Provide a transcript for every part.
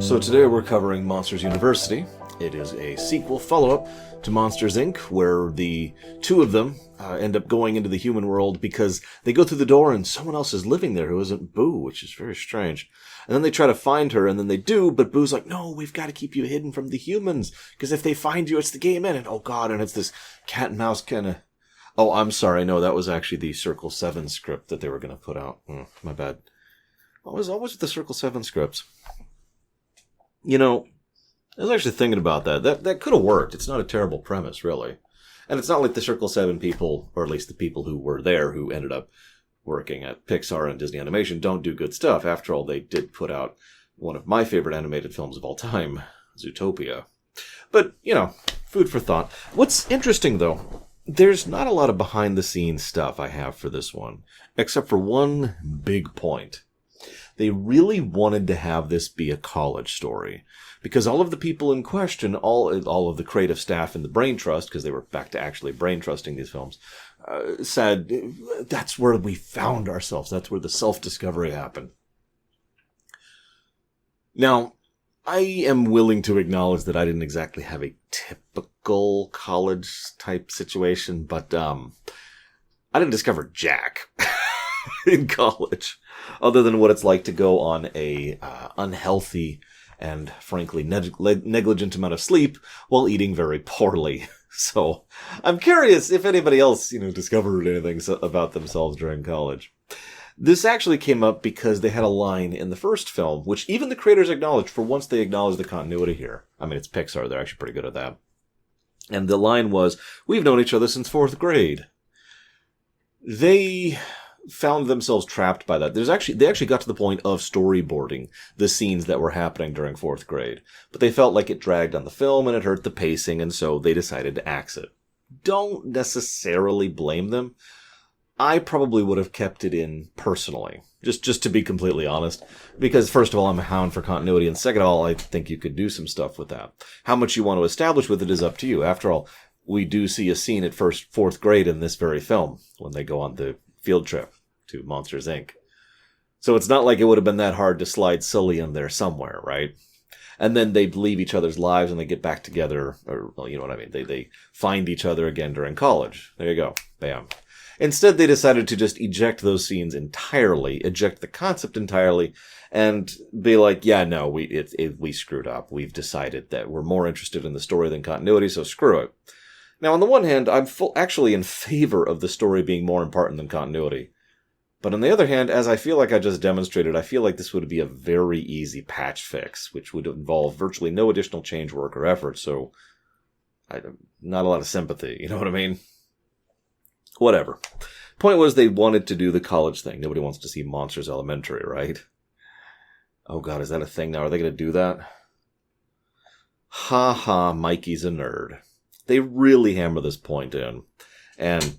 So today we're covering Monsters University. It is a sequel follow-up to Monsters, Inc., where the two of them end up going into the human world because they go through the door and someone else is living there who isn't Boo, which is very strange. And then they try to find her, and then they do, but Boo's like, no, we've got to keep you hidden from the humans, because if they find you, it's the game end. And oh god, and it's this cat and mouse kind of... Oh, I'm sorry, no, that was actually the Circle 7 script that they were going to put out. My bad. What was always with the Circle 7 scripts? You know, I was actually thinking about that. That could have worked. It's not a terrible premise, really. And it's not like the Circle 7 people, or at least the people who were there who ended up working at Pixar and Disney Animation, don't do good stuff. After all, they did put out one of my favorite animated films of all time, Zootopia. But, you know, food for thought. What's interesting, though, there's not a lot of behind-the-scenes stuff I have for this one, except for one big point. They really wanted to have this be a college story, because all of the people in question, all of the creative staff in the Brain Trust, because they were back to actually brain trusting these films, said that's where we found ourselves. That's where the self-discovery happened. Now, I am willing to acknowledge that I didn't exactly have a typical college-type situation, but I didn't discover jack in college, other than what it's like to go on a unhealthy and, frankly, negligent amount of sleep while eating very poorly. So, I'm curious if anybody else, discovered anything about themselves during college. This actually came up because they had a line in the first film, which even the creators acknowledged, for once they acknowledged the continuity here. I mean, it's Pixar, they're actually pretty good at that. And the line was, "We've known each other since 4th grade." They found themselves trapped by that. They actually got to the point of storyboarding the scenes that were happening during 4th grade. But they felt like it dragged on the film and it hurt the pacing, and so they decided to axe it. Don't necessarily blame them. I probably would have kept it in personally, just to be completely honest, because first of all, I'm a hound for continuity, and second of all, I think you could do some stuff with that. How much you want to establish with it is up to you. After all, we do see a scene at 4th grade in this very film when they go on the field trip to Monsters, Inc. So it's not like it would have been that hard to slide Sully in there somewhere, right? And then they leave each other's lives and they get back together, or, well, you know what I mean. They find each other again during college. There you go. Bam. Instead, they decided to just eject those scenes entirely, eject the concept entirely, and be like, yeah, no, we screwed up. We've decided that we're more interested in the story than continuity, so screw it. Now, on the one hand, I'm actually in favor of the story being more important than continuity. But on the other hand, as I feel like I just demonstrated, I feel like this would be a very easy patch fix, which would involve virtually no additional change work or effort, so not a lot of sympathy, you know what I mean? Whatever. Point was, they wanted to do the college thing. Nobody wants to see Monsters Elementary, right? Oh god, is that a thing now? Are they going to do that? Ha ha, Mikey's a nerd. They really hammer this point in. And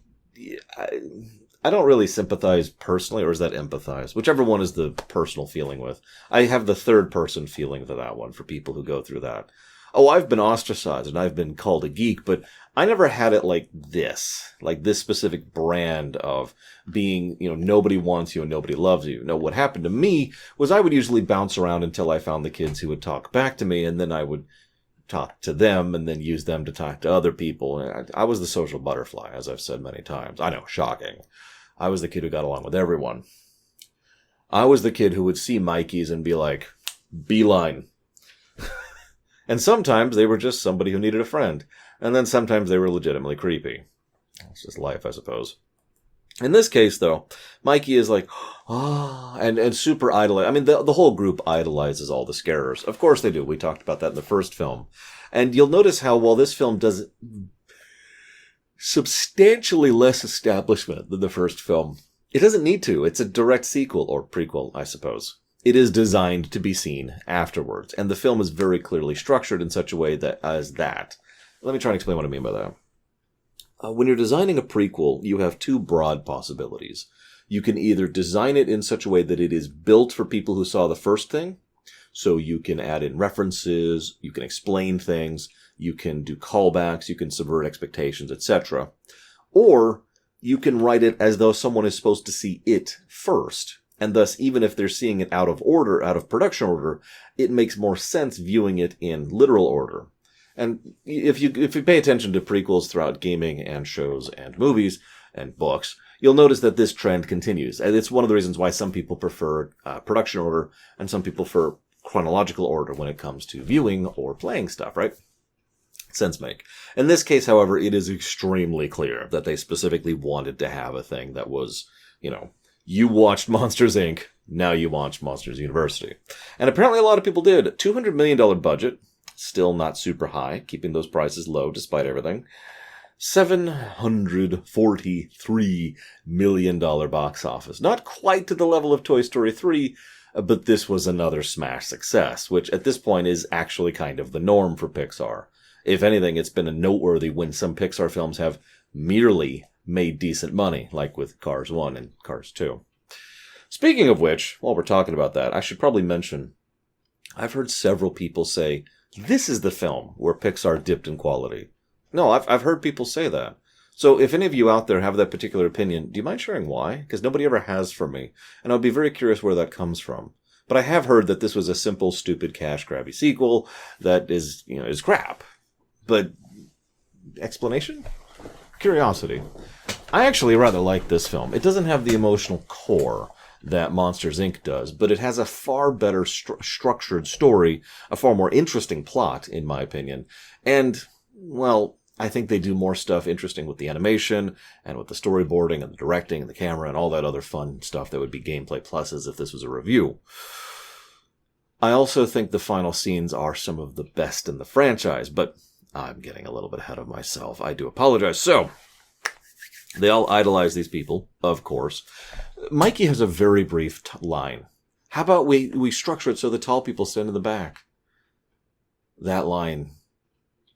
I don't really sympathize personally, or is that empathize? Whichever one is the personal feeling with. I have the third person feeling for that one, for people who go through that. Oh, I've been ostracized and I've been called a geek, but I never had it like this specific brand of being, nobody wants you and nobody loves you. No, what happened to me was I would usually bounce around until I found the kids who would talk back to me, and then I would talk to them and then use them to talk to other people. I was the social butterfly, as I've said many times. I know, shocking. I was the kid who got along with everyone. I was the kid who would see Mikey's and be like, beeline. And sometimes they were just somebody who needed a friend. And then sometimes they were legitimately creepy. It's just life, I suppose. In this case, though, Mikey is like, and super idolized. I mean, the whole group idolizes all the scarers. Of course they do. We talked about that in the first film. And you'll notice how, while this film does substantially less establishment than the first film, it doesn't need to. It's a direct sequel, or prequel, I suppose. It is designed to be seen afterwards, and the film is very clearly structured in such a way that. Let me try and explain what I mean by that. When you're designing a prequel, you have two broad possibilities. You can either design it in such a way that it is built for people who saw the first thing, so you can add in references, you can explain things, you can do callbacks, you can subvert expectations, etc. Or you can write it as though someone is supposed to see it first, And thus, even if they're seeing it out of order, out of production order, it makes more sense viewing it in literal order. And if you pay attention to prequels throughout gaming and shows and movies and books, you'll notice that this trend continues. And it's one of the reasons why some people prefer production order and some people prefer chronological order when it comes to viewing or playing stuff, right? Sense make. In this case, however, it is extremely clear that they specifically wanted to have a thing that was, you watched Monsters, Inc., now you watch Monsters University. And apparently a lot of people did. $200 million budget. Still not super high, keeping those prices low despite everything. $743 million box office. Not quite to the level of Toy Story 3, but this was another smash success, which at this point is actually kind of the norm for Pixar. If anything, it's been a noteworthy when some Pixar films have merely made decent money, like with Cars 1 and Cars 2. Speaking of which, while we're talking about that, I should probably mention, I've heard several people say, this is the film where Pixar dipped in quality. No, I've heard people say that. So if any of you out there have that particular opinion, do you mind sharing why? Because nobody ever has for me. And I'd be very curious where that comes from. But I have heard that this was a simple, stupid, cash-grabby sequel that is crap. But explanation? Curiosity. I actually rather like this film. It doesn't have the emotional core that Monsters, Inc. does, but it has a far better structured story, a far more interesting plot, in my opinion. And, well, I think they do more stuff interesting with the animation, and with the storyboarding, and the directing, and the camera, and all that other fun stuff that would be gameplay pluses if this was a review. I also think the final scenes are some of the best in the franchise, but I'm getting a little bit ahead of myself. I do apologize. So, they all idolize these people, of course. Mikey has a very brief line. How about we structure it so the tall people stand in the back? That line,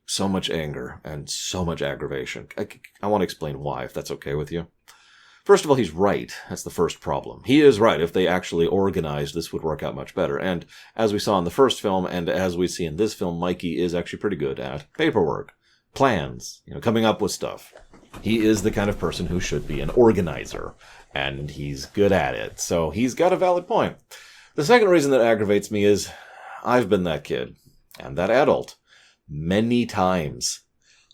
so much anger and so much aggravation. I want to explain why, if that's okay with you. First of all, he's right. That's the first problem. He is right. If they actually organized, this would work out much better. And as we saw in the first film, and as we see in this film, Mikey is actually pretty good at paperwork, plans, coming up with stuff. He is the kind of person who should be an organizer, and he's good at it. So he's got a valid point. The second reason that aggravates me is I've been that kid and that adult many times.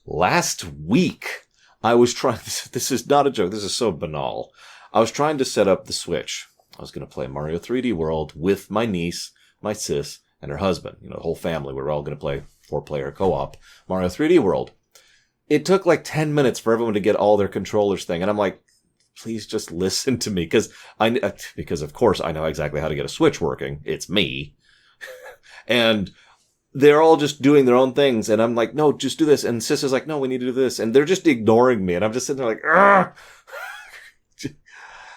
Last week, I was trying, this is not a joke, this is so banal. I was trying to set up the Switch. I was going to play Mario 3D World with my niece, my sis, and her husband. The whole family. We were all going to play 4-player co-op Mario 3D World. It took like 10 minutes for everyone to get all their controllers thing. And I'm like, please just listen to me. Because of course I know exactly how to get a Switch working. It's me. And they're all just doing their own things. And I'm like, no, just do this. And Sis is like, no, we need to do this. And they're just ignoring me. And I'm just sitting there like, ah.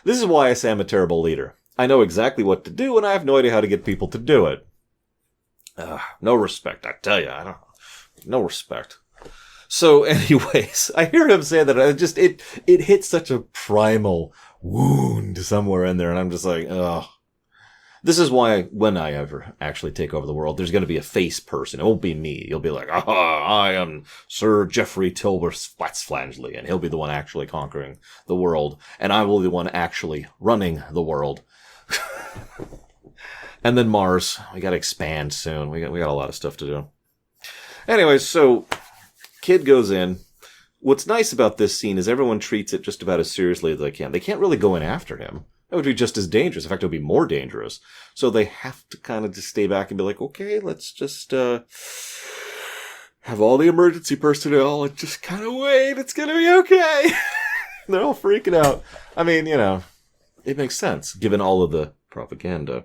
This is why I say I'm a terrible leader. I know exactly what to do, and I have no idea how to get people to do it. No respect, I tell you. No respect. So anyways, I hear him say that. It hit such a primal wound somewhere in there. And I'm just like, ugh. This is why when I ever actually take over the world, there's going to be a face person. It won't be me. You'll be like, I am Sir Geoffrey Tilworth Flatsflangley. And he'll be the one actually conquering the world. And I will be the one actually running the world. And then Mars. We got to expand soon. We got a lot of stuff to do. Anyways, so kid goes in. What's nice about this scene is everyone treats it just about as seriously as they can. They can't really go in after him. That would be just as dangerous. In fact, it would be more dangerous. So they have to kind of just stay back and be like, okay, let's just have all the emergency personnel and just kind of wait. It's going to be okay. They're all freaking out. I mean, it makes sense given all of the propaganda.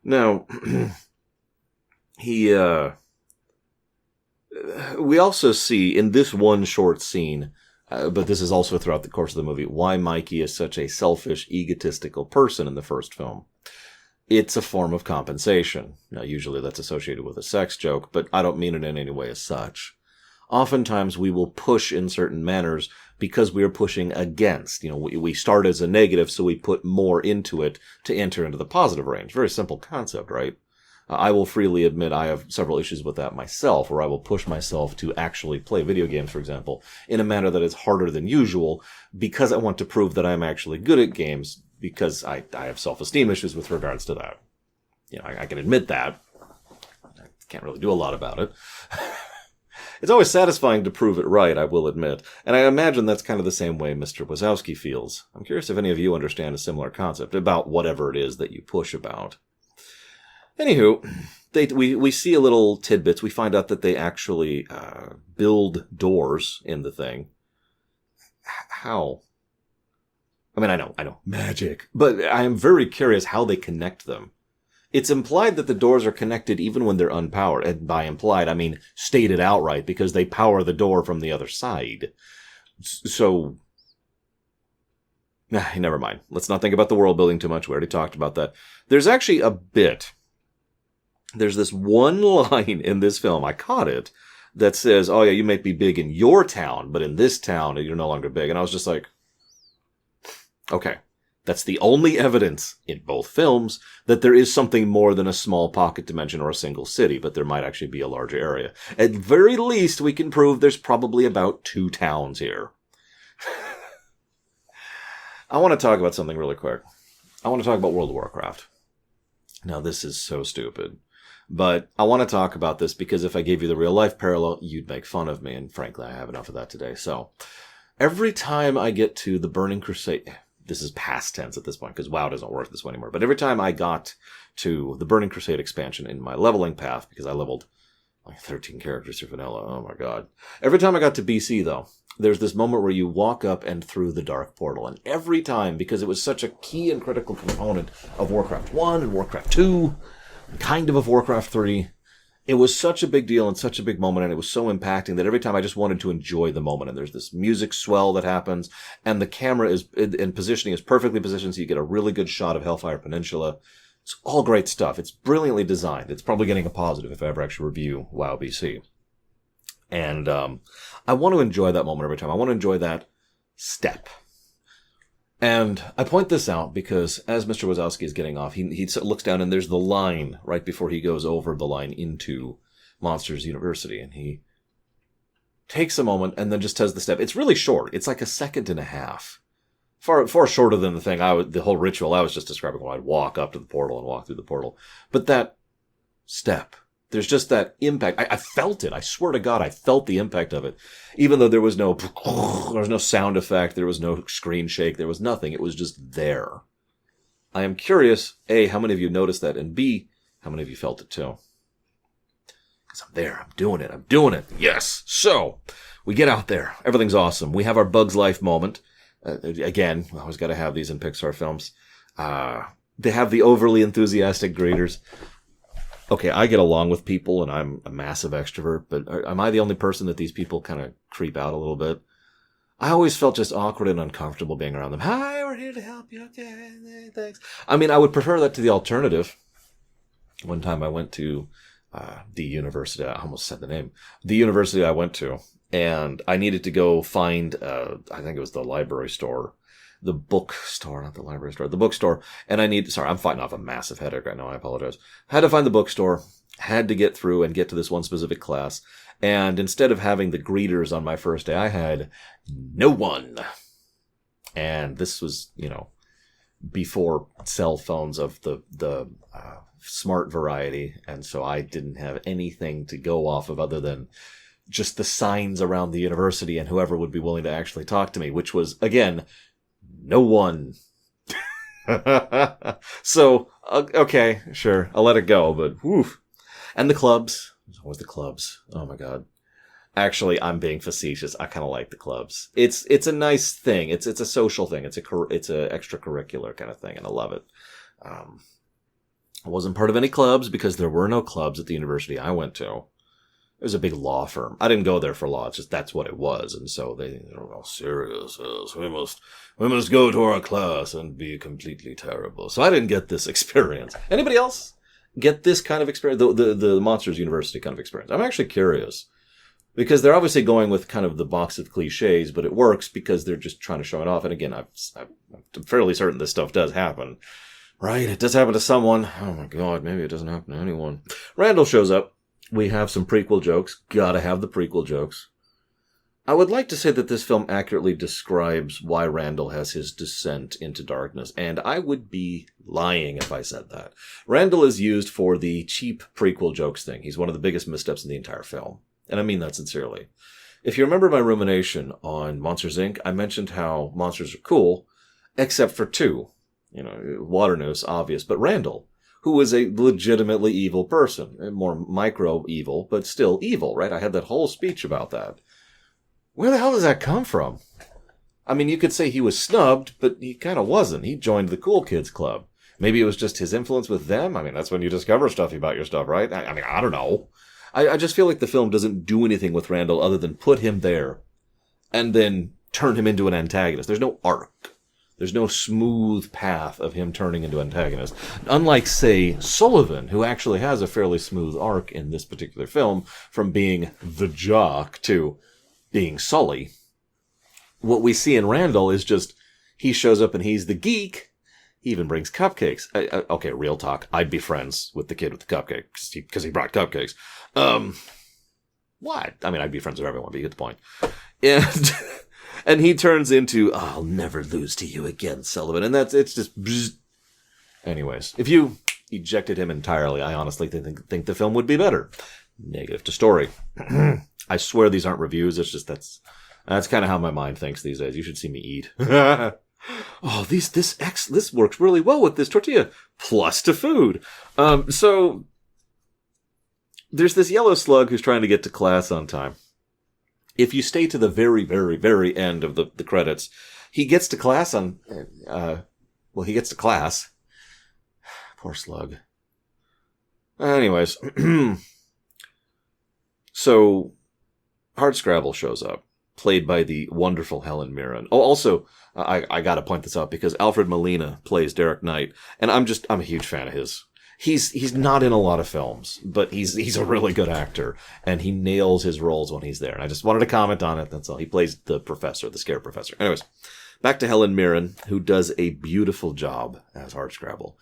Now, we also see in this one short scene, but this is also throughout the course of the movie, why Mikey is such a selfish, egotistical person in the first film. It's a form of compensation. Now, usually that's associated with a sex joke, but I don't mean it in any way as such. Oftentimes, we will push in certain manners because we are pushing against. We start as a negative, so we put more into it to enter into the positive range. Very simple concept, right? I will freely admit I have several issues with that myself, where I will push myself to actually play video games, for example, in a manner that is harder than usual because I want to prove that I'm actually good at games, because I have self-esteem issues with regards to that. I can admit that. I can't really do a lot about it. It's always satisfying to prove it right, I will admit. And I imagine that's kind of the same way Mr. Wazowski feels. I'm curious if any of you understand a similar concept about whatever it is that you push about. Anywho, we see a little tidbits. We find out that they actually build doors in the thing. How? I mean, I know, magic. But I am very curious how they connect them. It's implied that the doors are connected even when they're unpowered. And by implied, I mean stated outright, because they power the door from the other side. So, never mind. Let's not think about the world building too much. We already talked about that. There's actually a bit. There's this one line in this film, I caught it, that says, oh yeah, you might be big in your town, but in this town, you're no longer big. And I was just like, okay. That's the only evidence in both films that there is something more than a small pocket dimension or a single city, but there might actually be a larger area. At very least, we can prove there's probably about 2 towns here. I want to talk about something really quick. I want to talk about World of Warcraft. Now, this is so stupid, but I want to talk about this because if I gave you the real-life parallel, you'd make fun of me, and frankly, I have enough of that today. So, every time I get to the Burning Crusade... This is past tense at this point, because WoW doesn't work this way anymore. But every time I got to the Burning Crusade expansion in my leveling path, because I leveled like 13 characters through vanilla, oh my god. Every time I got to BC, though, there's this moment where you walk up and through the Dark Portal. And every time, because it was such a key and critical component of Warcraft 1 and Warcraft 2, kind of Warcraft 3, it was such a big deal and such a big moment, and it was so impacting that every time I just wanted to enjoy the moment. And there's this music swell that happens, and the camera is in positioning is perfectly positioned, so you get a really good shot of Hellfire Peninsula. It's all great stuff. It's brilliantly designed. It's probably getting a positive if I ever actually review WoW BC. And I want to enjoy that moment every time. I want to enjoy that step. And I point this out because as Mr. Wazowski is getting off, he looks down and there's the line right before he goes over the line into Monsters University. And he takes a moment and then just does the step. It's really short. It's like a second and a half. Far shorter than the thing the whole ritual I was just describing when I'd walk up to the portal and walk through the portal. But that step, there's just that impact. I felt it. I swear to God, I felt the impact of it. Even though there was no sound effect, there was no screen shake, there was nothing. It was just there. I am curious, A, how many of you noticed that? And B, how many of you felt it too? Because I'm there. I'm doing it. Yes. So, we get out there. Everything's awesome. We have our Bug's Life moment. Again, I always got to have these in Pixar films. They have the overly enthusiastic greeters. Okay, I get along with people, and I'm a massive extrovert, but am I the only person that these people kind of creep out a little bit? I always felt just awkward and uncomfortable being around them. Hi, we're here to help you. Okay, thanks. I mean, I would prefer that to the alternative. One time I went to the university, I almost said the name, the university I went to, and I needed to go find, I think it was the library store, the bookstore, not the library store, the bookstore. And I'm fighting off a massive headache right now. I apologize. Had to find the bookstore, had to get through and get to this one specific class. And instead of having the greeters on my first day, I had no one. And this was, before cell phones of the smart variety. And so I didn't have anything to go off of other than just the signs around the university and whoever would be willing to actually talk to me, which was, again, no one. So, okay, sure, I'll let it go, but woof. And the clubs. There's always the clubs. Oh my god. Actually, I'm being facetious. I kind of like the clubs. It's a nice thing. It's a social thing. It's a extracurricular kind of thing, and I love it. I wasn't part of any clubs because there were no clubs at the university I went to. It was a big law firm. I didn't go there for law. It's just that's what it was. And so they were all serious. We must go to our class and be completely terrible. So I didn't get this experience. Anybody else get this kind of experience? The Monsters University kind of experience. I'm actually curious. Because they're obviously going with kind of the box of cliches, but it works because they're just trying to show it off. And again, I'm fairly certain this stuff does happen. Right? It does happen to someone. Oh my god, maybe it doesn't happen to anyone. Randall shows up. We have some prequel jokes. Gotta have the prequel jokes. I would like to say that this film accurately describes why Randall has his descent into darkness, and I would be lying if I said that. Randall is used for the cheap prequel jokes thing. He's one of the biggest missteps in the entire film, and I mean that sincerely. If you remember my rumination on Monsters, Inc., I mentioned how monsters are cool, except for two. Waternoose, obvious, but Randall, who is a legitimately evil person. More micro-evil, but still evil, right? I had that whole speech about that. Where the hell does that come from? I mean, you could say he was snubbed, but he kind of wasn't. He joined the cool kids club. Maybe it was just his influence with them. I mean, that's when you discover stuff about your stuff, right? I mean, I don't know. I just feel like the film doesn't do anything with Randall other than put him there and then turn him into an antagonist. There's no arc. There's no smooth path of him turning into antagonist. Unlike, say, Sullivan, who actually has a fairly smooth arc in this particular film from being the jock to being Sully. What we see in Randall is just he shows up and he's the geek. He even brings cupcakes. Okay, real talk. I'd be friends with the kid with the cupcakes because he brought cupcakes. What? I mean, I'd be friends with everyone, but you get the point. And he turns into, I'll never lose to you again, Sullivan. And it's just, bzz. Anyways, if you ejected him entirely, I honestly think the film would be better. Negative to story. I swear these aren't reviews. It's just that's kind of how my mind thinks these days. You should see me eat. Oh, this works really well with this tortilla. Plus to food. So there's this yellow slug who's trying to get to class on time. If you stay to the very, very, very end of the credits, he gets to class he gets to class. Poor slug. Anyways. So, Hardscrabble shows up, played by the wonderful Helen Mirren. Oh, also, I gotta point this out because Alfred Molina plays Derek Knight, and I'm a huge fan of his. He's not in a lot of films, but he's a really good actor, and he nails his roles when he's there. And I just wanted to comment on it, that's all. He plays the professor, the scare professor. Anyways, back to Helen Mirren, who does a beautiful job as Hardscrabble.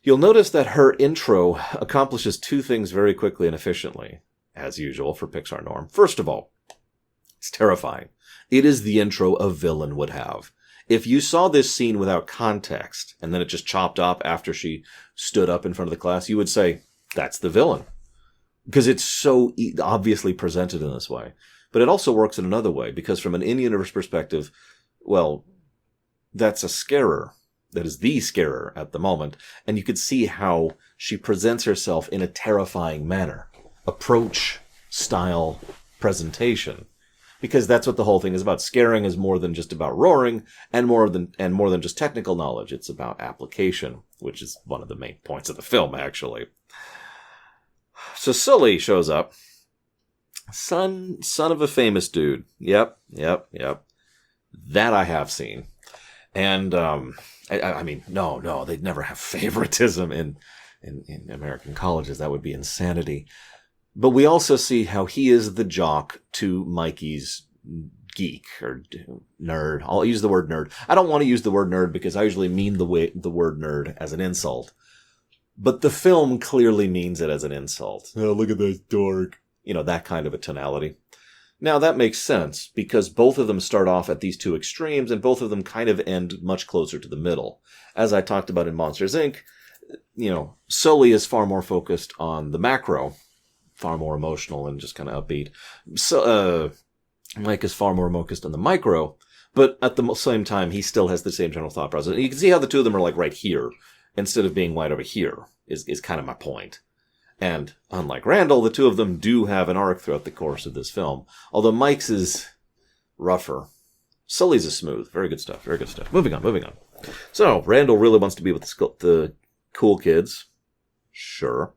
You'll notice that her intro accomplishes two things very quickly and efficiently, as usual for Pixar norm. First of all, it's terrifying. It is the intro a villain would have. If you saw this scene without context, and then it just chopped up after she stood up in front of the class, you would say, that's the villain. Because it's so obviously presented in this way. But it also works in another way, because from an in-universe perspective, well, that's a scarer. That is the scarer at the moment. And you could see how she presents herself in a terrifying manner. Approach, style, presentation. Because that's what the whole thing is about. Scaring is more than just about roaring, and more than just technical knowledge. It's about application, which is one of the main points of the film, actually. So Sully shows up. Son of a famous dude. Yep. That I have seen. And, I mean, no, they'd never have favoritism in American colleges. That would be insanity. But we also see how he is the jock to Mikey's geek or nerd. I'll use the word nerd. I don't want to use the word nerd because I usually mean the word nerd as an insult. But the film clearly means it as an insult. Oh, look at this dork. That kind of a tonality. Now, that makes sense because both of them start off at these two extremes and both of them kind of end much closer to the middle. As I talked about in Monsters, Inc., Sully is far more focused on the macro, far more emotional and just kind of upbeat. So, Mike is far more focused on the micro, but at the same time, he still has the same general thought process. And you can see how the two of them are like right here instead of being right over here is kind of my point. And unlike Randall, the two of them do have an arc throughout the course of this film. Although Mike's is rougher. Sully's is smooth. Very good stuff. Moving on. So, Randall really wants to be with the cool kids. Sure.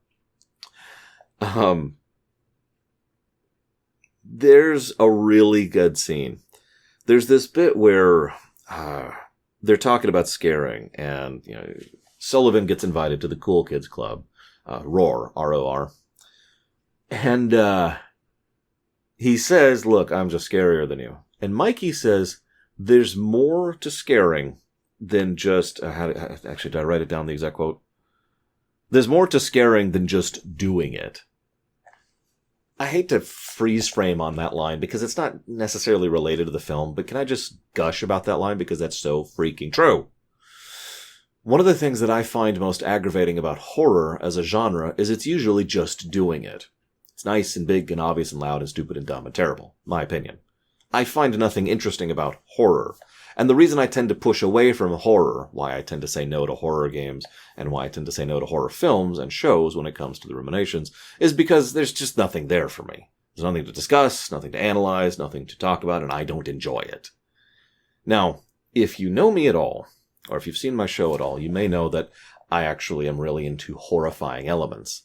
There's a really good scene. There's this bit where they're talking about scaring, and Sullivan gets invited to the cool kids club. Roar, R-O-R. And he says, look, I'm just scarier than you. And Mikey says, there's more to scaring than just... actually, did I write it down, the exact quote? There's more to scaring than just doing it. I hate to freeze frame on that line because it's not necessarily related to the film, but can I just gush about that line because that's so freaking true? One of the things that I find most aggravating about horror as a genre is it's usually just doing it. It's nice and big and obvious and loud and stupid and dumb and terrible, my opinion. I find nothing interesting about horror. And the reason I tend to push away from horror, why I tend to say no to horror games, and why I tend to say no to horror films and shows when it comes to the Ruminations, is because there's just nothing there for me. There's nothing to discuss, nothing to analyze, nothing to talk about, and I don't enjoy it. Now, if you know me at all, or if you've seen my show at all, you may know that I actually am really into horrifying elements.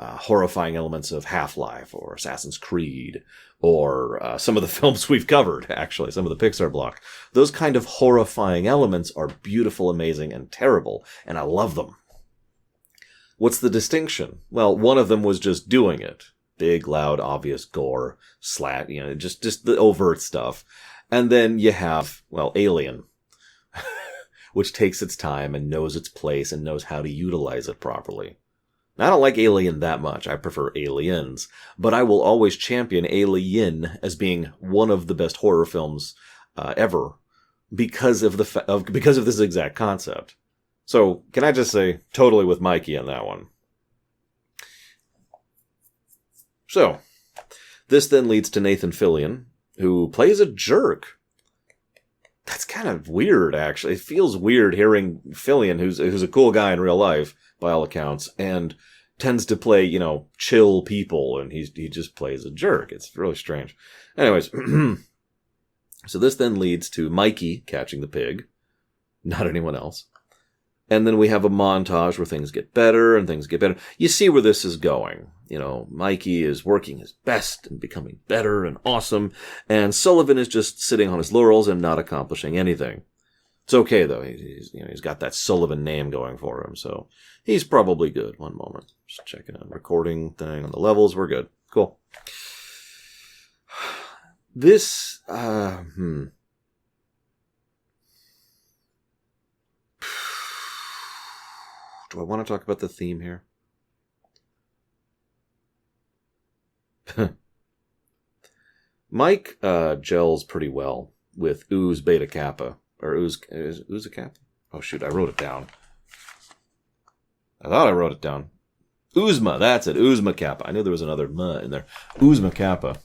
Horrifying elements of Half-Life or Assassin's Creed or some of the films we've covered, actually, some of the Pixar block. Those kind of horrifying elements are beautiful, amazing, and terrible, and I love them. What's the distinction? Well, one of them was just doing it. Big, loud, obvious gore, just the overt stuff. And then you have, well, Alien, which takes its time and knows its place and knows how to utilize it properly. I don't like Alien that much. I prefer Aliens. But I will always champion Alien as being one of the best horror films ever because of this exact concept. So, can I just say, totally with Mikey on that one. So, this then leads to Nathan Fillion, who plays a jerk. That's kind of weird, actually. It feels weird hearing Fillion, who's a cool guy in real life, by all accounts, and tends to play, chill people, and he just plays a jerk. It's really strange. Anyways, so this then leads to Mikey catching the pig, not anyone else. And then we have a montage where things get better and things get better. You see where this is going. Mikey is working his best and becoming better and awesome, and Sullivan is just sitting on his laurels and not accomplishing anything. It's okay, though. He's got that Sullivan name going for him, so he's probably good. One moment. Just checking on recording thing on the levels. We're good. Cool. This, Do I want to talk about the theme here? Mike gels pretty well with Ooze Beta Kappa. Or Ooze a Kappa? Oh, shoot, I wrote it down. I thought I wrote it down. Oozma, that's it. Oozma Kappa. I knew there was another "ma" in there. Oozma Kappa.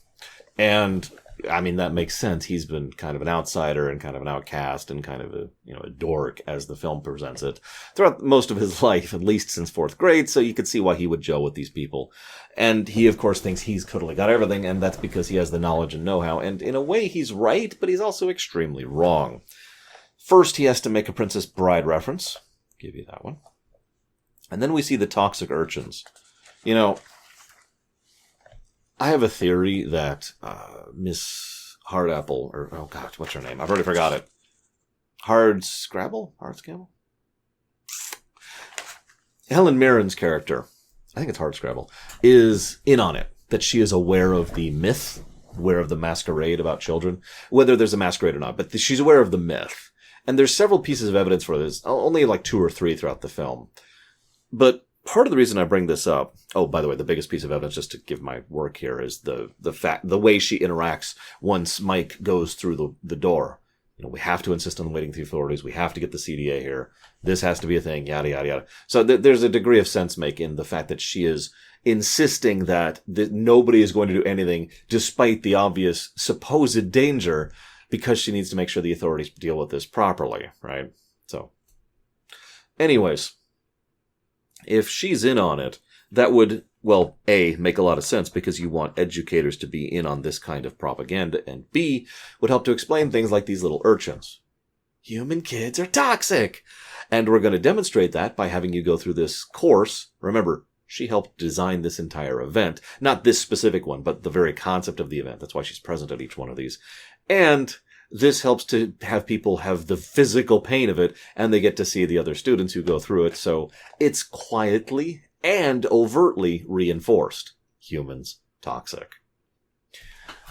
And, I mean, that makes sense. He's been kind of an outsider and kind of an outcast and kind of a dork, as the film presents it, throughout most of his life, at least since 4th grade, so you could see why he would gel with these people. And he, of course, thinks he's totally got everything, and that's because he has the knowledge and know-how. And in a way, he's right, but he's also extremely wrong. First, he has to make a Princess Bride reference. Give you that one. And then we see the toxic urchins. I have a theory that Miss Hardapple, or, oh God, what's her name? I've already forgot it. Hardscrabble? Helen Mirren's character, I think it's Hardscrabble, is in on it. That she is aware of the myth, aware of the masquerade about children. Whether there's a masquerade or not, but she's aware of the myth. And there's several pieces of evidence for this, only like 2 or 3 throughout the film. But part of the reason I bring this up, oh, by the way, the biggest piece of evidence, just to give my work here, is the way she interacts once Mike goes through the door. We have to insist on waiting to the authorities. We have to get the CDA here. This has to be a thing, yada, yada, yada. So there's a degree of sense-making in the fact that she is insisting that nobody is going to do anything despite the obvious supposed danger, because she needs to make sure the authorities deal with this properly, right? So, anyways, if she's in on it, that would, well, A, make a lot of sense because you want educators to be in on this kind of propaganda, and B, would help to explain things like these little urchins. Human kids are toxic! And we're going to demonstrate that by having you go through this course. Remember, she helped design this entire event. Not this specific one, but the very concept of the event. That's why she's present at each one of these. And this helps to have people have the physical pain of it, and they get to see the other students who go through it, so it's quietly and overtly reinforced. Humans, toxic.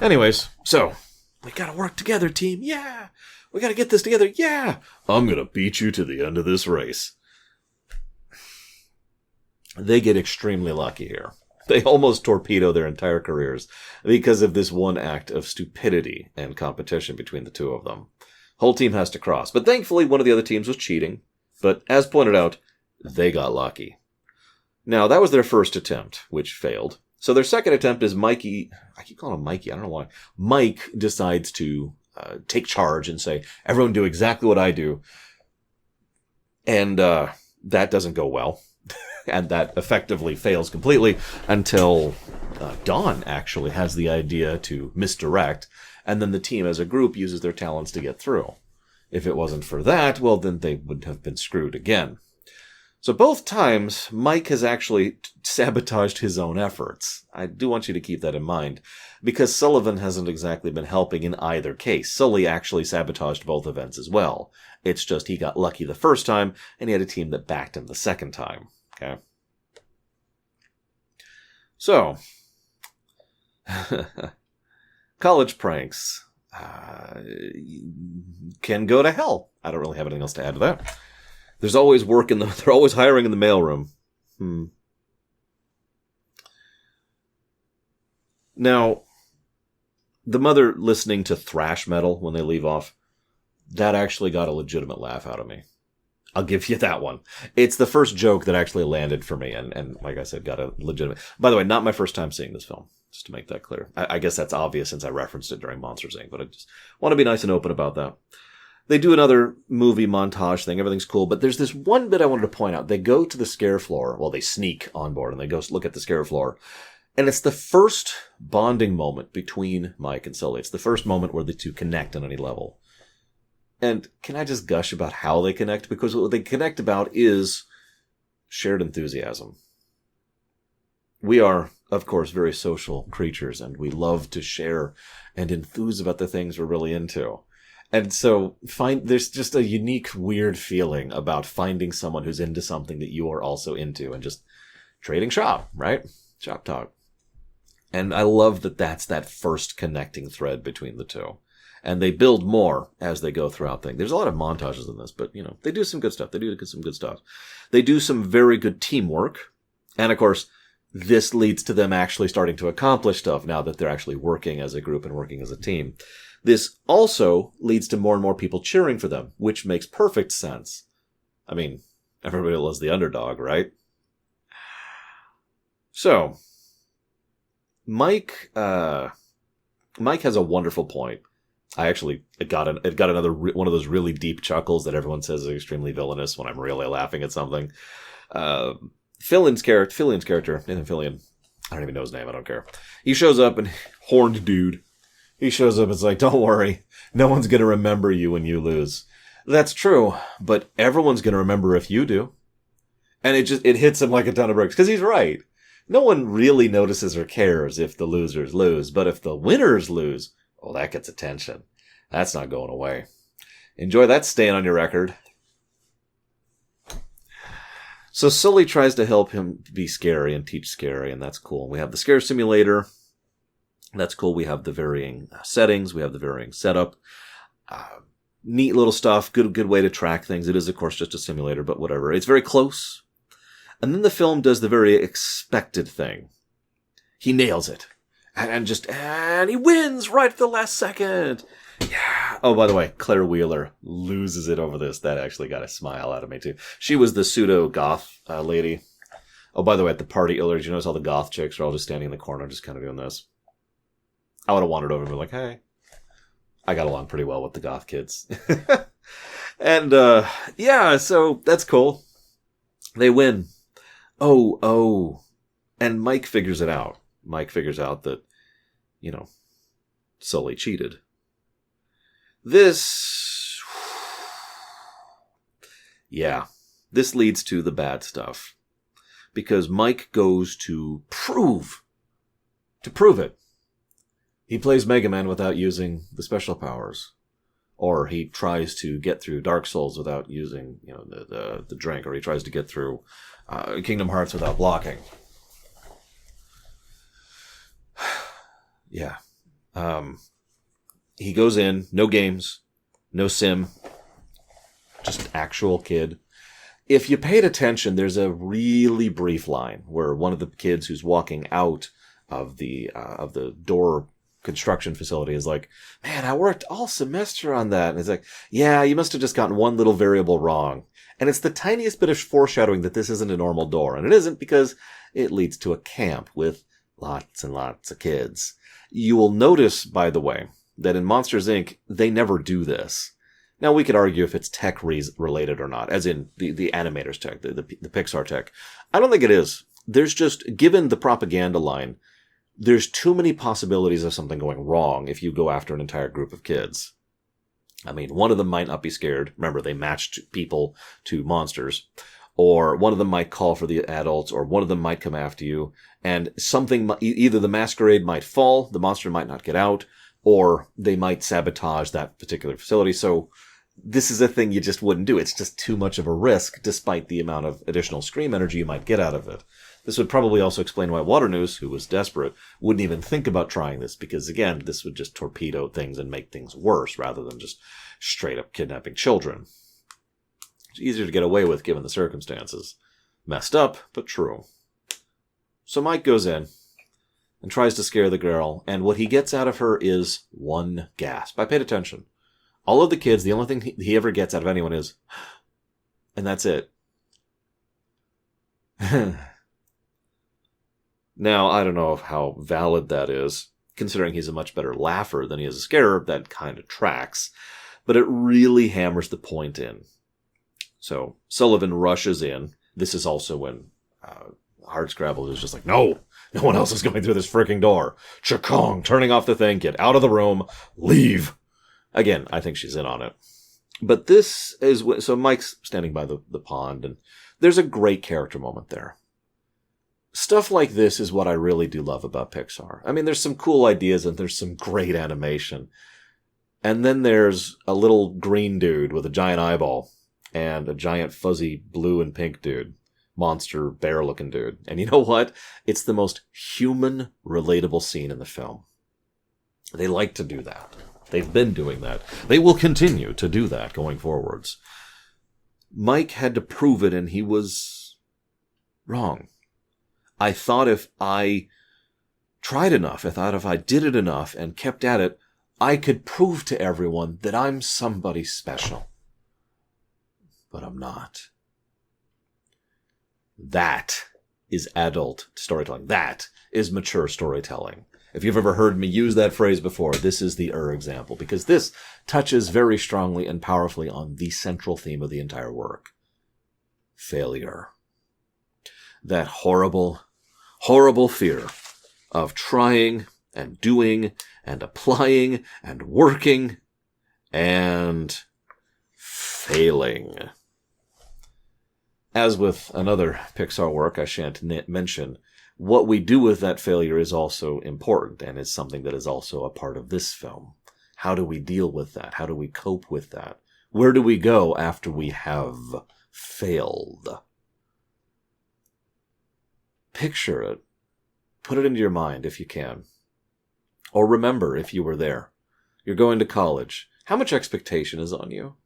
Anyways, so, we gotta work together, team, yeah! We gotta get this together, yeah! I'm gonna beat you to the end of this race. They get extremely lucky here. They almost torpedo their entire careers because of this one act of stupidity and competition between the two of them. Whole team has to cross. But thankfully, one of the other teams was cheating. But as pointed out, they got lucky. Now, that was their first attempt, which failed. So their second attempt is Mikey. I keep calling him Mikey. I don't know why. Mike decides to take charge and say, everyone do exactly what I do. And that doesn't go well. And that effectively fails completely until Don actually has the idea to misdirect. And then the team as a group uses their talents to get through. If it wasn't for that, well, then they would have been screwed again. So both times, Mike has actually sabotaged his own efforts. I do want you to keep that in mind, because Sullivan hasn't exactly been helping in either case. Sully actually sabotaged both events as well. It's just he got lucky the first time, and he had a team that backed him the second time. Okay? So, college pranks can go to hell. I don't really have anything else to add to that. There's always work they're always hiring in the mailroom. Now, the mother listening to thrash metal when they leave off, that actually got a legitimate laugh out of me. I'll give you that one. It's the first joke that actually landed for me, and like I said, got a legitimate... By the way, not my first time seeing this film, just to make that clear. I guess that's obvious since I referenced it during Monsters, Inc., but I just want to be nice and open about that. They do another movie montage thing. Everything's cool. But there's this one bit I wanted to point out. They go to the scare floor. Well, they sneak on board and they go look at the scare floor. And it's the first bonding moment between Mike and Sully. It's the first moment where the two connect on any level. And can I just gush about how they connect? Because what they connect about is shared enthusiasm. We are, of course, very social creatures, and we love to share and enthuse about the things we're really into. And so there's just a unique, weird feeling about finding someone who's into something that you are also into and just trading shop, right? Shop talk. And I love that that's that first connecting thread between the two. And they build more as they go throughout things. There's a lot of montages in this, but, they do some good stuff. They do some good stuff. They do some very good teamwork. And, of course, this leads to them actually starting to accomplish stuff now that they're actually working as a group and working as a team. This also leads to more and more people cheering for them, which makes perfect sense. I mean, everybody loves the underdog, right? So, Mike has a wonderful point. It got another one of those really deep chuckles that everyone says is extremely villainous when I'm really laughing at something. Fillion's character, Nathan Fillion, I don't even know his name, I don't care. He shows up and horned dude. He shows up and it's like, don't worry, no one's going to remember you when you lose. That's true, but everyone's going to remember if you do. And it hits him like a ton of bricks, because he's right. No one really notices or cares if the losers lose, but if the winners lose, well, that gets attention. That's not going away. Enjoy that stain on your record. So Sully tries to help him be scary and teach scary, and that's cool. We have the scare simulator. That's cool. We have the varying settings. We have the varying setup. Neat little stuff. Good way to track things. It is, of course, just a simulator, but whatever. It's very close. And then the film does the very expected thing. He nails it. And he wins right at the last second. Yeah. Oh, by the way, Claire Wheeler loses it over this. That actually got a smile out of me, too. She was the pseudo-goth lady. Oh, by the way, at the party earlier, did you notice all the goth chicks are all just standing in the corner just kind of doing this? I would have wandered over and been like, hey, I got along pretty well with the goth kids. And, so that's cool. They win. Oh. And Mike figures it out. Mike figures out that, Sully cheated. This leads to the bad stuff. Because Mike goes to prove it. He plays Mega Man without using the special powers. Or he tries to get through Dark Souls without using, the drink. Or he tries to get through Kingdom Hearts without blocking. Yeah. He goes in, no games, no sim, just actual kid. If you paid attention, there's a really brief line where one of the kids who's walking out of the door construction facility is like, man, I worked all semester on that. And it's like, yeah, you must have just gotten one little variable wrong. And it's the tiniest bit of foreshadowing that this isn't a normal door. And it isn't, because it leads to a camp with lots and lots of kids. You will notice, by the way, that in Monsters, Inc., they never do this. Now, we could argue if it's tech related or not, as in the animators tech, the Pixar tech. I don't think it is. There's just, given the propaganda line, there's too many possibilities of something going wrong if you go after an entire group of kids. I mean, one of them might not be scared. Remember, they matched people to monsters. Or one of them might call for the adults, or one of them might come after you. And something, either the masquerade might fall, the monster might not get out, or they might sabotage that particular facility. So this is a thing you just wouldn't do. It's just too much of a risk, despite the amount of additional scream energy you might get out of it. This would probably also explain why Waternoose, who was desperate, wouldn't even think about trying this, because, again, this would just torpedo things and make things worse, rather than just straight up kidnapping children. It's easier to get away with, given the circumstances. Messed up, but true. So Mike goes in and tries to scare the girl, and what he gets out of her is one gasp. I paid attention. All of the kids, the only thing he ever gets out of anyone is, and that's it. Now, I don't know how valid that is, considering he's a much better laugher than he is a scarer. That kind of tracks. But it really hammers the point in. So Sullivan rushes in. This is also when Hardscrabble is just like, no one else is going through this freaking door. Chakong, turning off the thing, get out of the room, leave. Again, I think she's in on it. But this is, so Mike's standing by the pond, and there's a great character moment there. Stuff like this is what I really do love about Pixar. I mean, there's some cool ideas and there's some great animation. And then there's a little green dude with a giant eyeball and a giant fuzzy blue and pink dude. Monster bear looking dude. And you know what? It's the most human, relatable scene in the film. They like to do that. They've been doing that. They will continue to do that going forwards. Mike had to prove it, and he was wrong. I thought if I tried enough, I thought if I did it enough and kept at it, I could prove to everyone that I'm somebody special. But I'm not. That is adult storytelling. That is mature storytelling. If you've ever heard me use that phrase before, this is the example, because this touches very strongly and powerfully on the central theme of the entire work. Failure. That horrible, horrible fear of trying and doing and applying and working and failing. As with another Pixar work I shan't mention, what we do with that failure is also important, and is something that is also a part of this film. How do we deal with that? How do we cope with that? Where do we go after we have failed? Picture it. Put it into your mind if you can. Or remember if you were there. You're going to college. How much expectation is on you?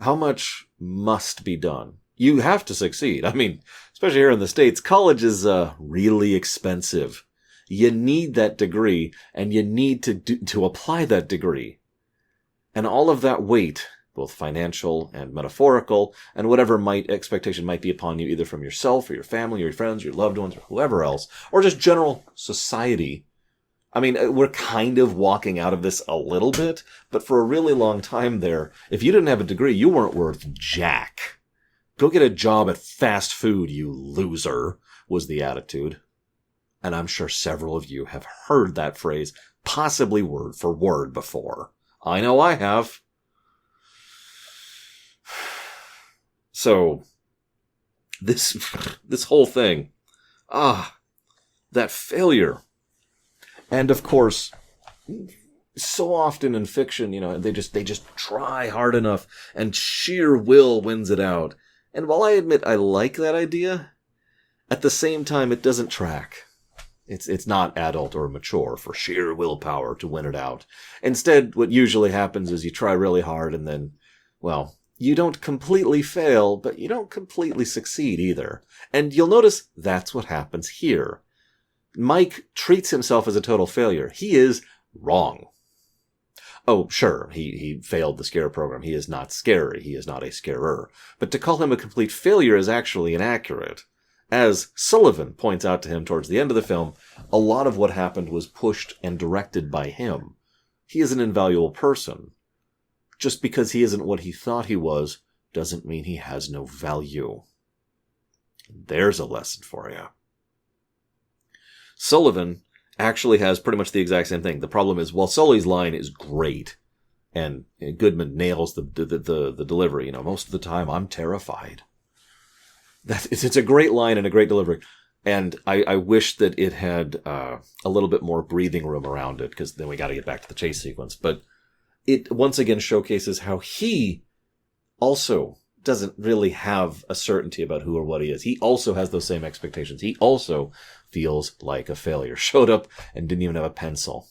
How much must be done? You have to succeed. I mean, especially here in the States, college is really expensive. You need that degree, and you need to apply that degree. And all of that weight, both financial and metaphorical, and whatever expectation might be upon you, either from yourself or your family or your friends, your loved ones, or whoever else, or just general society. I mean, we're kind of walking out of this a little bit, but for a really long time there, if you didn't have a degree, you weren't worth jack. Go get a job at fast food, you loser, was the attitude. And I'm sure several of you have heard that phrase, possibly word for word, before. I know I have. So, this whole thing, that failure. And of course, so often in fiction, they just try hard enough, and sheer will wins it out. And while I admit I like that idea, at the same time it doesn't track. It's not adult or mature for sheer willpower to win it out. Instead, what usually happens is you try really hard and then, well, You don't completely fail, but you don't completely succeed either. And you'll notice that's what happens here. Mike treats himself as a total failure. He is wrong. Oh, sure, he failed the scare program. He is not scary. He is not a scarer. But to call him a complete failure is actually inaccurate. As Sullivan points out to him towards the end of the film, a lot of what happened was pushed and directed by him. He is an invaluable person. Just because he isn't what he thought he was doesn't mean he has no value. There's a lesson for you. Sullivan actually has pretty much the exact same thing. The problem is, while Sully's line is great, and Goodman nails the delivery, most of the time, I'm terrified. It's a great line and a great delivery. And I wish that it had a little bit more breathing room around it, because then we got to get back to the chase sequence. But it once again showcases how he also doesn't really have a certainty about who or what he is. He also has those same expectations. He also feels like a failure. Showed up and didn't even have a pencil.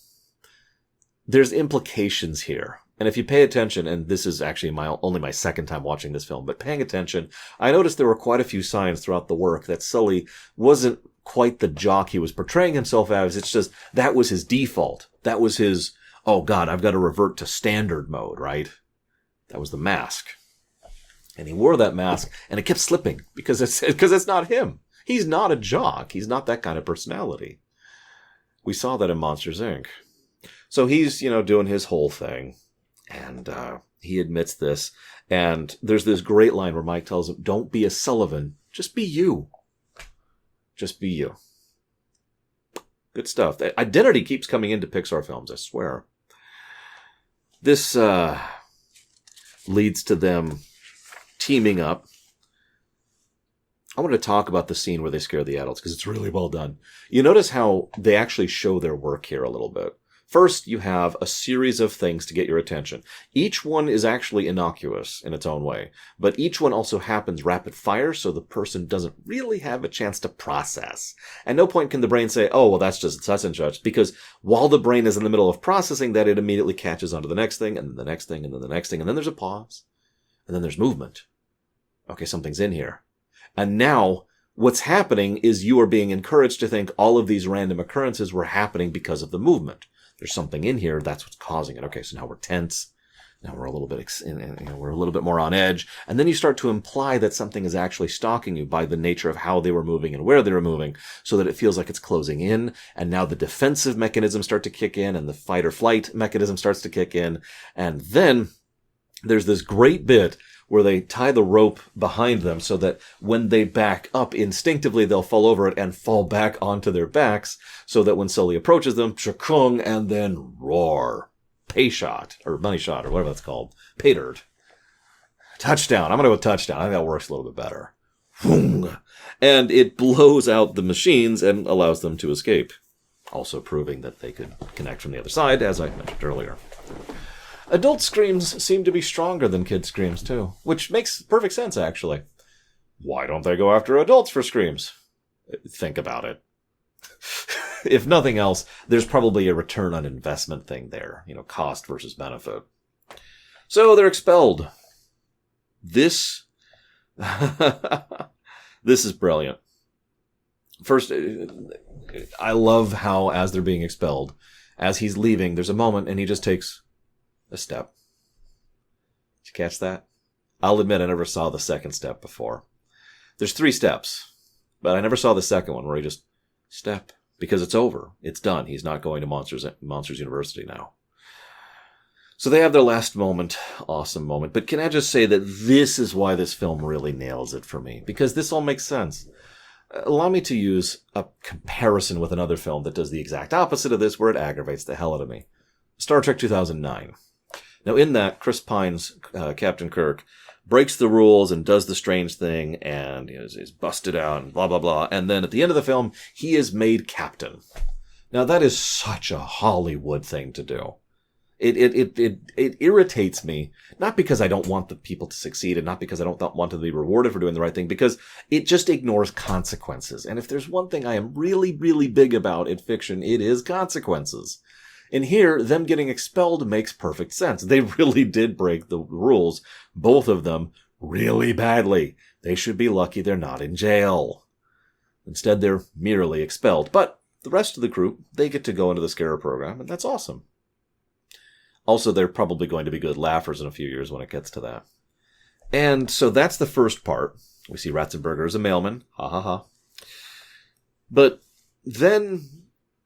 There's implications here. And if you pay attention, and this is actually only my second time watching this film, but paying attention, I noticed there were quite a few signs throughout the work that Sully wasn't quite the jock he was portraying himself as. It's just, that was his default. That was his, oh God, I've got to revert to standard mode, right? That was the mask. And he wore that mask, and it kept slipping, because it's not him. He's not a jock. He's not that kind of personality. We saw that in Monsters, Inc. So he's, doing his whole thing. And he admits this. And there's this great line where Mike tells him, don't be a Sullivan. Just be you. Just be you. Good stuff. That identity keeps coming into Pixar films, I swear. This leads to them teaming up. I want to talk about the scene where they scare the adults, because it's really well done. You notice how they actually show their work here a little bit. First, you have a series of things to get your attention. Each one is actually innocuous in its own way, but each one also happens rapid fire, so the person doesn't really have a chance to process. At no point can the brain say, oh, well, that's just such and such, because while the brain is in the middle of processing that, it immediately catches onto the next thing, and then the next thing, and then the next thing, and then there's a pause, and then there's movement. Okay, something's in here. And now, what's happening is you are being encouraged to think all of these random occurrences were happening because of the movement. There's something in here, that's what's causing it. Okay, so now we're tense. Now we're a little bit more on edge. And then you start to imply that something is actually stalking you by the nature of how they were moving and where they were moving, so that it feels like it's closing in. And now the defensive mechanisms start to kick in, and the fight or flight mechanism starts to kick in. And then there's this great bit where they tie the rope behind them so that when they back up instinctively, they'll fall over it and fall back onto their backs, so that when Sully approaches them, chakung, and then roar. Pay shot, or money shot, or whatever that's called. Pay dirt. Touchdown. I'm going to go touchdown. I think that works a little bit better. And it blows out the machines and allows them to escape. Also proving that they could connect from the other side, as I mentioned earlier. Adult screams seem to be stronger than kid screams, too. Which makes perfect sense, actually. Why don't they go after adults for screams? Think about it. If nothing else, there's probably a return on investment thing there. Cost versus benefit. So they're expelled. This is brilliant. First, I love how, as they're being expelled, as he's leaving, there's a moment and he just takes a step. Did you catch that? I'll admit I never saw the second step before. There's 3 steps, but I never saw the second one where he just step, because it's over. It's done. He's not going to Monsters University now. So they have their last moment, awesome moment. But can I just say that this is why this film really nails it for me, because this all makes sense. Allow me to use a comparison with another film that does the exact opposite of this, where it aggravates the hell out of me. Star Trek 2009. Now, in that, Chris Pine's Captain Kirk breaks the rules and does the strange thing and is busted out and blah, blah, blah. And then at the end of the film, he is made captain. Now, that is such a Hollywood thing to do. It irritates me, not because I don't want the people to succeed and not because I don't want them to be rewarded for doing the right thing, because it just ignores consequences. And if there's one thing I am really, really big about in fiction, it is consequences. And here, them getting expelled makes perfect sense. They really did break the rules, both of them, really badly. They should be lucky they're not in jail. Instead, they're merely expelled. But the rest of the group, they get to go into the Scarer program, and that's awesome. Also, they're probably going to be good laughers in a few years when it gets to that. And so that's the first part. We see Ratzenberger as a mailman. Ha ha ha. But then,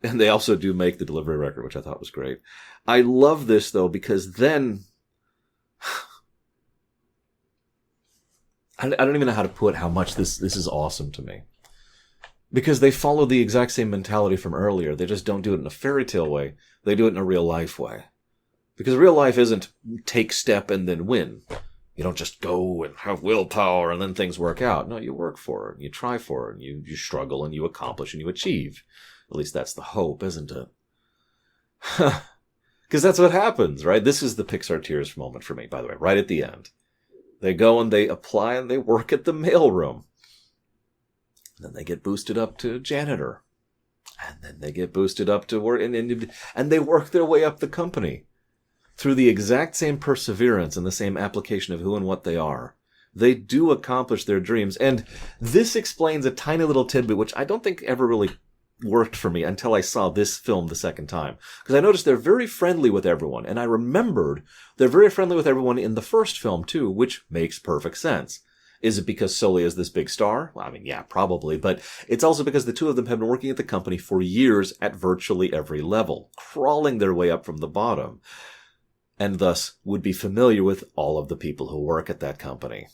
and they also do make the delivery record, which I thought was great. I love this, though, because then I don't even know how to put how much this is awesome to me. Because they follow the exact same mentality from earlier. They just don't do it in a fairy tale way. They do it in a real life way. Because real life isn't take step and then win. You don't just go and have willpower and then things work out. No, you work for it, and you try for it, and you struggle, and you accomplish, and you achieve. At least that's the hope, isn't it? Because that's what happens, right? This is the Pixar tears moment for me, by the way, right at the end. They go and they apply and they work at the mailroom. Then they get boosted up to janitor. And then they get boosted up to work, and they work their way up the company. Through the exact same perseverance and the same application of who and what they are. They do accomplish their dreams. And this explains a tiny little tidbit, which I don't think ever really worked for me until I saw this film the second time. Because I noticed they're very friendly with everyone. And I remembered they're very friendly with everyone in the first film, too, which makes perfect sense. Is it because Sully is this big star? Well, I mean, yeah, probably. But it's also because the two of them have been working at the company for years at virtually every level, crawling their way up from the bottom. And thus would be familiar with all of the people who work at that company.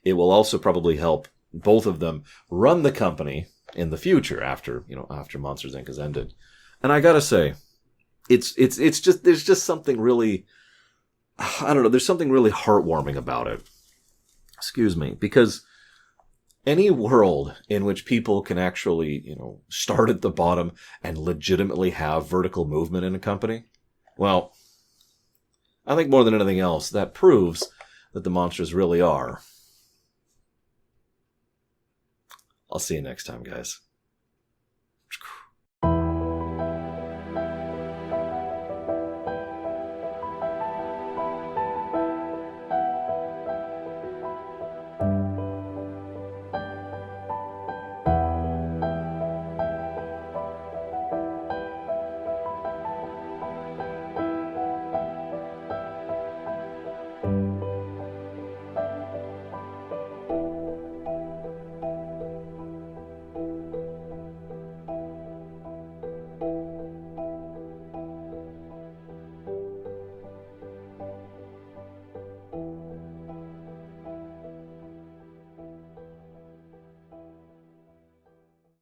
It will also probably help both of them run the company in the future after Monsters Inc. has ended. And I gotta say, it's just, there's just something really, I don't know, there's something really heartwarming about it. Excuse me, because any world in which people can actually, start at the bottom and legitimately have vertical movement in a company, well, I think more than anything else, that proves that the monsters really are. I'll see you next time, guys.